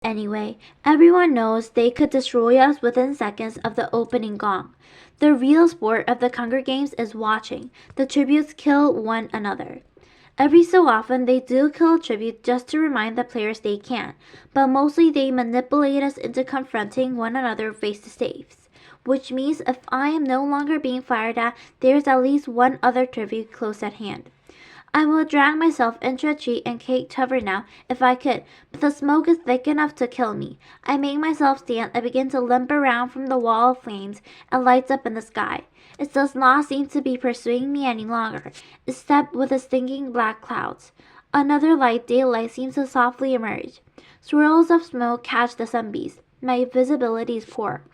Anyway, everyone knows they could destroy us within seconds of the opening gong. The real sport of the Hunger Games is watching the tributes kill one another. Every so often they do kill a tribute just to remind the players they can, but mostly they manipulate us into confronting one another face to face. Which means if I am no longer being fired at, there's at least one other tribute close at hand. I will drag myself into a tree and cake cover now if I could, but the smoke is thick enough to kill me. I make myself stand and begin to limp around from the wall of flames and lights up in the sky. It does not seem to be pursuing me any longer, except with the stinging black clouds. Another light daylight seems to softly emerge. Swirls of smoke catch the sunbeams. My visibility is poor.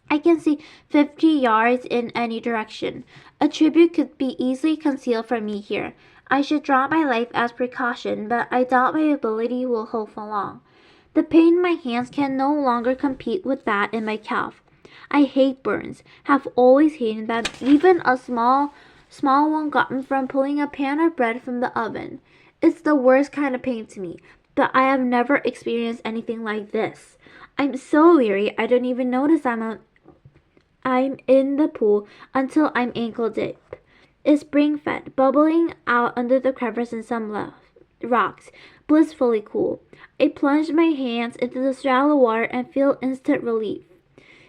I can see 50 yards in any direction. A tribute could be easily concealed from me here. I should drop my life as precaution, but I doubt my ability will hold for long. The pain in my hands can no longer compete with that in my calf. I hate burns, have always hated them, even a small one gotten from pulling a pan of bread from the oven. It's the worst kind of pain to me, but I have never experienced anything like this. I'm so weary I don't even notice I'm in the pool until I'm ankle deep. It's spring-fed, bubbling out under the crevice in some rocks, blissfully cool. I plunge my hands into the shallow water and feel instant relief.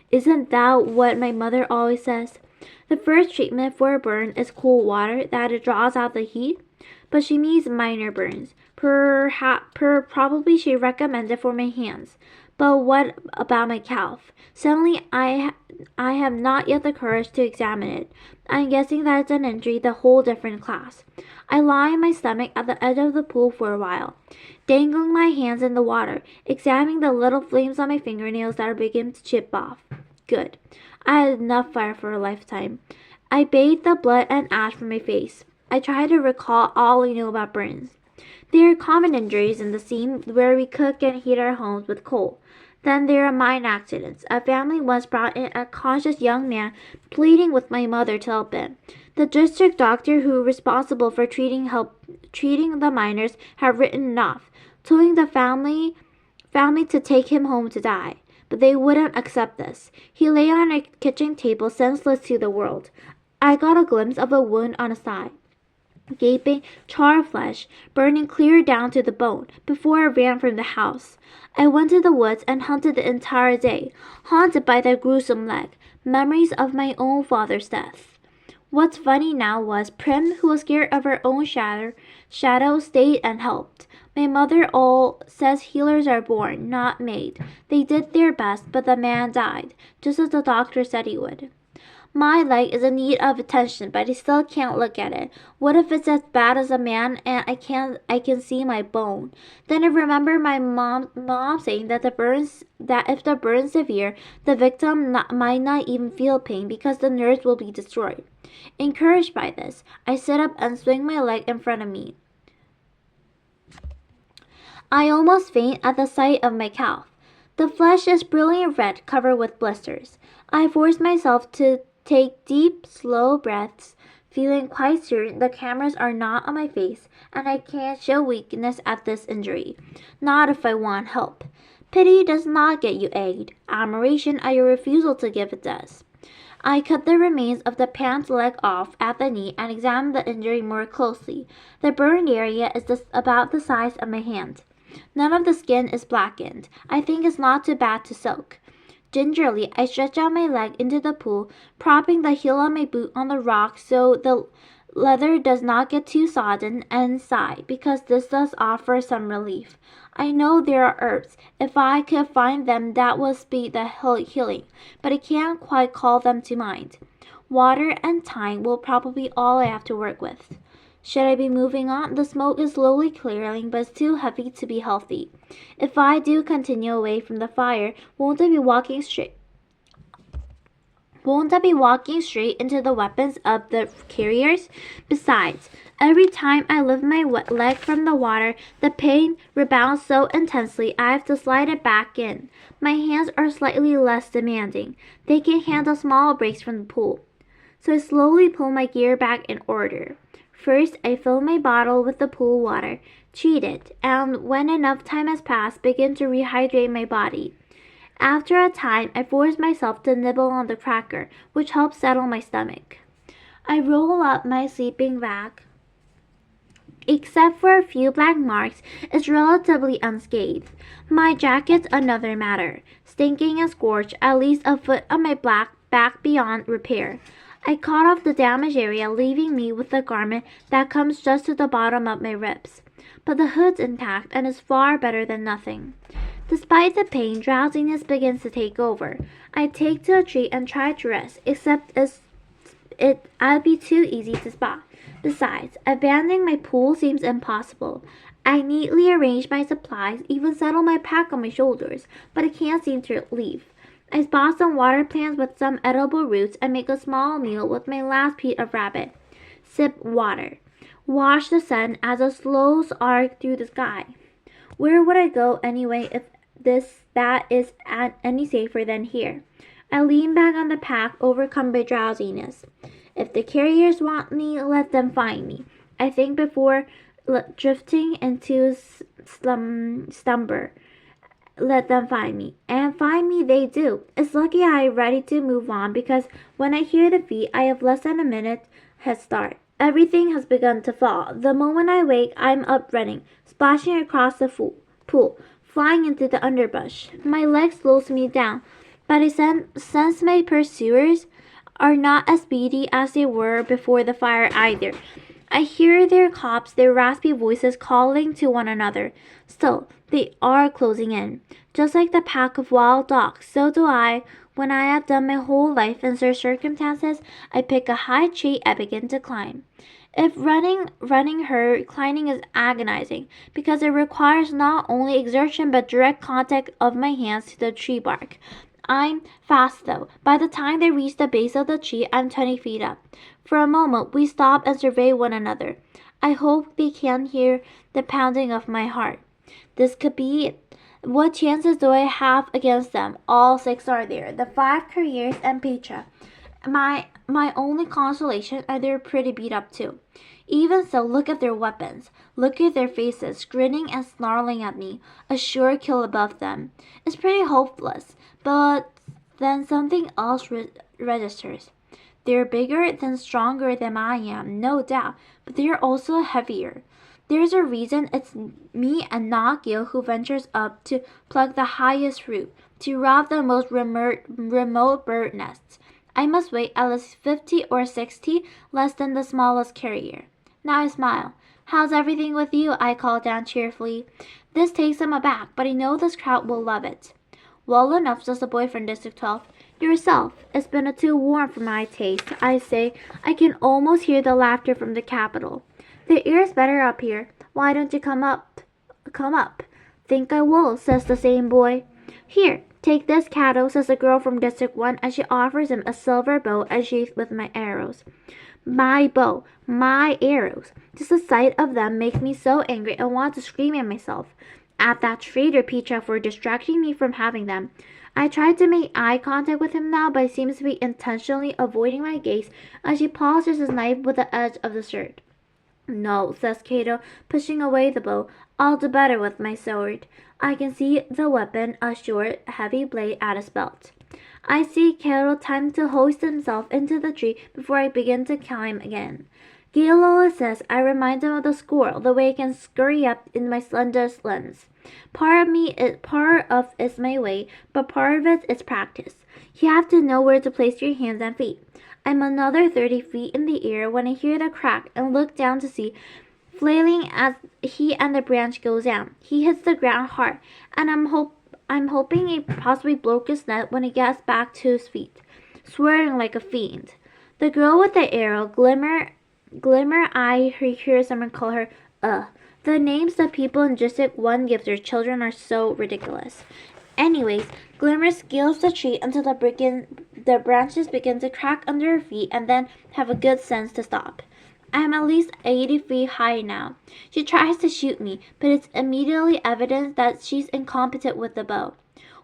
Isn't that what my mother always says? The first treatment for a burn is cool water that it draws out the heat, but she means minor burns. Probably she recommended for my hands. But what about my calf? Suddenly, I have not yet the courage to examine it. I'm guessing that it's an injury the whole different class. I lie on my stomach at the edge of the pool for a while, dangling my hands in the water, examining the little flames on my fingernails that are beginning to chip off. Good. I had enough fire for a lifetime. I bathed the blood and ash from my face. I tried to recall all I knew about burns. They are common injuries in the scene where we cook and heat our homes with coal. Then there are mine accidents. A family once brought in a conscious young man pleading with my mother to help him. The district doctor who was responsible for treating the miners had written enough, telling the family to take him home to die. But they wouldn't accept this. He lay on a kitchen table senseless to the world. I got a glimpse of a wound on his side. Gaping, charred flesh, burning clear down to the bone, before I ran from the house. I went to the woods and hunted the entire day, haunted by that gruesome leg, memories of my own father's death. What's funny now was Prim, who was scared of her own shadow, stayed and helped. My mother all says healers are born, not made. They did their best, but the man died, just as the doctor said he would. My leg is in need of attention, but I still can't look at it. What if it's as bad as a man and I can see my bone? Then I remember my mom saying that if the burn's severe, the victim might not even feel pain because the nerves will be destroyed. Encouraged by this, I sit up and swing my leg in front of me. I almost faint at the sight of my calf. The flesh is brilliant red, covered with blisters. I force myself to take deep, slow breaths, feeling quite certain the cameras are not on my face and I can't show weakness at this injury. Not if I want help. Pity does not get you aid. Admiration at your refusal to give it does. I cut the remains of the pant leg off at the knee and examined the injury more closely. The burned area is about the size of my hand. None of the skin is blackened. I think it's not too bad to soak. Gingerly, I stretch out my leg into the pool, propping the heel of my boot on the rock so the leather does not get too sodden, and sigh, because this does offer some relief. I know there are herbs. If I could find them, that would speed the healing, but I can't quite call them to mind. Water and time will probably be all I have to work with. Should I be moving on? The smoke is slowly clearing, but it's too heavy to be healthy. If I do continue away from the fire, won't I be walking straight into the weapons of the carriers? Besides, every time I lift my leg from the water, the pain rebounds so intensely I have to slide it back in. My hands are slightly less demanding. They can handle small breaks from the pool. So I slowly pull my gear back in order. First, I fill my bottle with the pool water, treat it, and when enough time has passed, begin to rehydrate my body. After a time, I force myself to nibble on the cracker, which helps settle my stomach. I roll up my sleeping bag. Except for a few black marks, it's relatively unscathed. My jacket's another matter, stinking and scorched, at least a foot on my back beyond repair. I cut off the damaged area, leaving me with a garment that comes just to the bottom of my ribs. But the hood's intact and is far better than nothing. Despite the pain, drowsiness begins to take over. I take to a tree and try to rest, except I'd be too easy to spot. Besides, abandoning my pool seems impossible. I neatly arrange my supplies, even settle my pack on my shoulders, but I can't seem to leave. I spot some water plants with some edible roots and make a small meal with my last piece of rabbit. Sip water. Watch the sun as it slows arc through the sky. Where would I go anyway if that is any safer than here? I lean back on the pack, overcome by drowsiness. If the carriers want me, let them find me. I think before drifting into slumber. Let them find me. And find me they do. It's lucky I'm ready to move on because when I hear the feet, I have less than a minute head start. Everything has begun to fall. The moment I wake, I'm up running, splashing across the pool, flying into the underbrush. My leg slows me down, but I sense my pursuers are not as speedy as they were before the fire either. I hear their cops, their raspy voices calling to one another. Still, they are closing in. Just like the pack of wild dogs, so do I. When I have done my whole life in such circumstances, I pick a high tree and begin to climb. If running hurt, climbing is agonizing because it requires not only exertion but direct contact of my hands to the tree bark. I'm fast though. By the time they reach the base of the tree, I'm 20 feet up. For a moment, we stop and survey one another. I hope they can't hear the pounding of my heart. This could be it. What chances do I have against them? All 6 are there. The 5 carriers and Petra. My only consolation, and they're pretty beat up too. Even so, look at their weapons. Look at their faces, grinning and snarling at me. A sure kill above them. It's pretty hopeless. But then something else registers. They're bigger and stronger than I am, no doubt, but they're also heavier. There's a reason it's me and not Gil who ventures up to pluck the highest fruit, to rob the most remote bird nests. I must weigh at least 50 or 60 less than the smallest carrier. Now I smile. How's everything with you? I call down cheerfully. This takes him aback, but I know this crowd will love it. Well enough, says the boy from District 12. Yourself. It's been too warm for my taste, I say. I can almost hear the laughter from the Capitol. The air's better up here. Why don't you come up? Come up. Think I will, says the same boy. Here, take this, Cato, says the girl from District 1 as she offers him a silver bow sheathed with my arrows. My bow, my arrows. Just the sight of them makes me so angry I want to scream at myself. At that traitor Petra for distracting me from having them. I try to make eye contact with him now, but he seems to be intentionally avoiding my gaze as he polishes his knife with the edge of the shirt. No, says Cato, pushing away the bow. I'll do better with my sword. I can see the weapon, a short, heavy blade at his belt. I see Cato time to hoist himself into the tree before I begin to climb again. Gillola says I remind him of the squirrel, the way I can scurry up in my slender limbs. Part of it's my way, but part of it is practice. You have to know where to place your hands and feet. I'm another 30 feet in the air when I hear the crack and look down to see, flailing as he and the branch goes down. He hits the ground hard, and I'm hoping he possibly broke his neck when he gets back to his feet, swearing like a fiend. The girl with the arrow, Glimmer, I hear someone call her, The names that people in District 1 give their children are so ridiculous. Anyways, Glimmer scales the tree until the branches begin to crack under her feet and then have a good sense to stop. I am at least 80 feet high now. She tries to shoot me, but it's immediately evident that she's incompetent with the bow.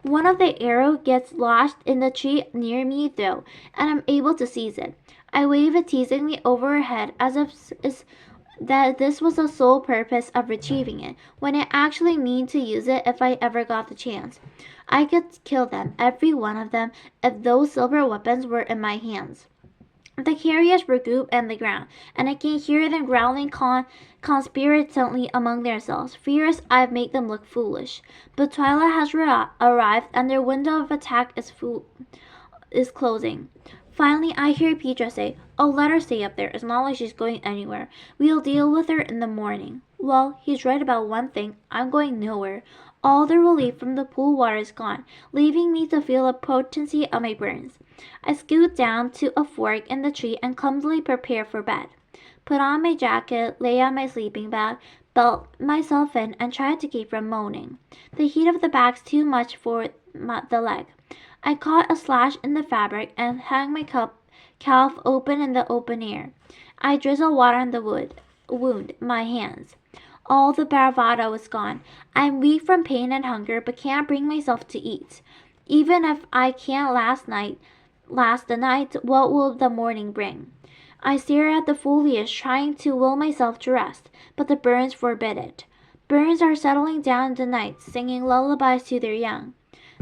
One of the arrows gets lodged in the tree near me though, and I'm able to seize it. I wave it teasingly over her head as if it's that this was the sole purpose of retrieving it, when I actually mean to use it if I ever got the chance. I could kill them, every one of them, if those silver weapons were in my hands. The carriers were grouped on the ground, and I can hear them growling conspiratorially among themselves, furious I've made them look foolish. But twilight has arrived, and their window of attack is closing. Finally, I hear Petra say, "Oh, let her stay up there. It's not like she's going anywhere. We'll deal with her in the morning." Well, he's right about one thing. I'm going nowhere. All the relief from the pool water is gone, leaving me to feel the potency of my burns. I scoot down to a fork in the tree and clumsily prepare for bed. Put on my jacket, lay on my sleeping bag, belt myself in, and try to keep from moaning. The heat of the bag's too much for the leg. I caught a slash in the fabric and hang my calf open in the open air. I drizzle water on the wound, my hands. All the bravado is gone. I'm weak from pain and hunger, but can't bring myself to eat. Even if I can't last the night, what will the morning bring? I stare at the foliage, trying to will myself to rest, but the burns forbid it. Burns are settling down in the night, singing lullabies to their young.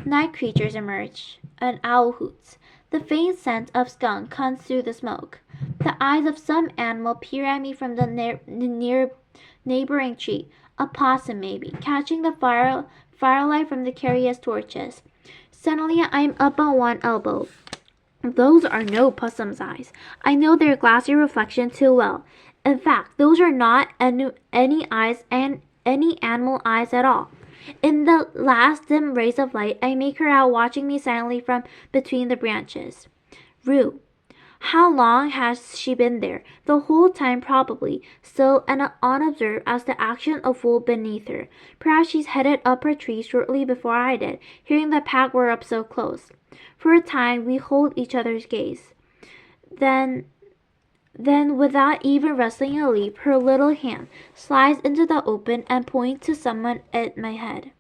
Night creatures emerge. An owl hoots. The faint scent of skunk comes through the smoke. The eyes of some animal peer at me from the near neighboring tree. A possum, maybe, catching the firelight from the carrier's torches. Suddenly, I am up on one elbow. Those are no possum's eyes. I know their glassy reflection too well. In fact, those are not any eyes and any animal eyes at all. In the last dim rays of light, I make her out watching me silently from between the branches. Rue. How long has she been there? The whole time probably, still and unobserved as the action unfolded beneath her. Perhaps she's headed up her tree shortly before I did, hearing the pack were up so close. For a time we hold each other's gaze. Then without even rustling a leaf, her little hand slides into the open and points to someone at my head.